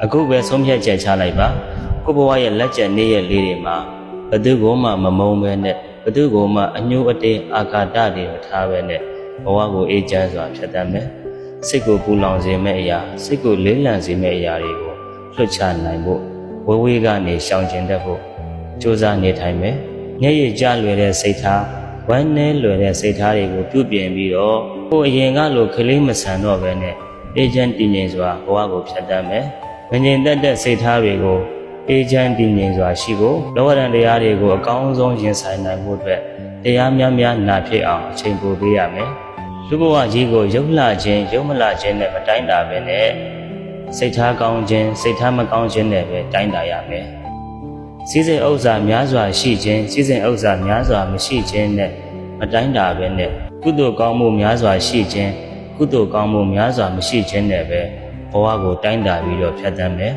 အခုပဲဆုံးဖြတ်ချက်ချလိုက်ပါကိုဘဝရဲ့လက်ကျန်နေ့ရက်လေးတွေမှာဘသူကိုမှမမုန်းပဲနဲ့ဘသူကိုမှအညှိုးအတင်းအာဃာတတွေမထားပဲနဲ့ဘဝကိုအေးချမ်းစွာဖြတ်သန်းမယ်စိတ်ကိုပူလောင်စေမယ့်အရာစိတ်ကိုလေးလံစေမယ့်အရာတွေကိုလွှတ်ချနိုင်ဖို့ဝေဝေးကနေရှောင်ကျဉ်တတ်ဖို့ကြိုးစားနေထိုင်မယ်မျက်ရည်ကျလွယ်တဲ့စိတ်ထားဝမ်းနည်းလွယ်တဲ့စိတ်ထားတွေကိုပြုပြင်ပြီးတော့ကိုယ်အရင်ကလိုခလေးမဆန်တော့ပဲနဲ့အေးချမ်းတည်ငြိမ်စွာဘဝကိုဖြတ်သန်းမယ်မငြိမ်သက်တဲ့စိတ်ထားတွေကိုအေးချမ်းတည်ငြိမ်စွာရှိဖို့လောကဓာတ်တရားတွေကိုအကောင်းဆုံးရင်ဆိုင်နိုင်ဖို့အတွက်တရားများများနာဖြစ်အောင်အချိန်ပိုပေးရမယ်လူဘဝကြီးကိုရုပ်လှခြင်းရုပ်မလှခြင်းနဲ့မတိုင်းတာပဲနဲ့စိတ်ထားကောင်းခြင်းစိတ်ထားမကောင်းခြင်းနဲ့ပဲတိုင်းတာရမယ်စီးစိမ်ဥစ္စာများစွာရှိခြင်းစီးစိမ်ဥစ္စာများစွာမရှိခြင်းနဲ့မတိုင်းတာပဲနဲ့ကုသိုလ်ကောင်းမှုများစွာရှိခြင်းကုသိုလ်ကောင်းမှုများစွာမရှိခြင်းနဲ့ပဲဘဝကိုတိုင်းတာပြီးတော့ဖြတ်သန်းမယ်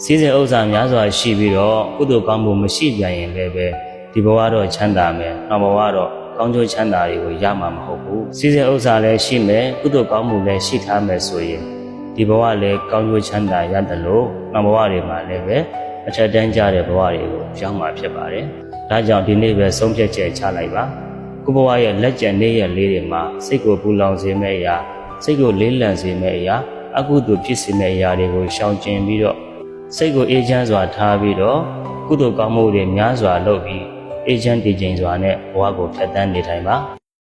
စီးစိမ်ဥစ္စာများစွာရှိပြီးတော့ကုသိုလ်ကောင်းမှုမရှိပြန်ရင်လည်းပဲဒီဘဝတော့ချမ်းသာမယ်နောက်ဘဝတော့ကောင်းကျိုးချမ်းသာတွေကိုရမှာမဟုတ်ဘူးစီးစိမ်ဥစ္စာလည်းရှိမယ်ကုသိုလ်ကောင်းမှုလည်းရှိထားမယ်ဆိုရင်ဒီဘဝလည်းကောင်းကျိုးချမ်းသာရတယ်လို့နောက်ဘဝတွေမှာလည်းပဲအထက်တန်းကြတဲ့ဘဝတွေကိုရောက်မှာဖြစ်ပါတယ်ဒါကြောင့်ဒီနေ့ပဲဆုံးဖြတ်ချက်ချလိုက်ပါကိုဘဝရဲ့လက်ကျန်နေ့ရက်လေးတွေမှာစိတ်ကိုပူလောင်စေမယ့်အရာစိတ်ကိုလေးလံစေမယ့်အရာအကုသိုလ်ဖြစ်စေမယ့်အရာတွေကိုရှောင်ကျဉ်ပြီးတော့စိတ်ကိုအေးချမ်းစွာထားပြီးတော့ကုသိုလ်ကောင်းမှုတွေများစွာလုပ်ပြီးအေးချမ်းတည်ငြိမ်စွာနဲ့ဘဝကိုဖြတ်သန်းနေထိုင်ပါ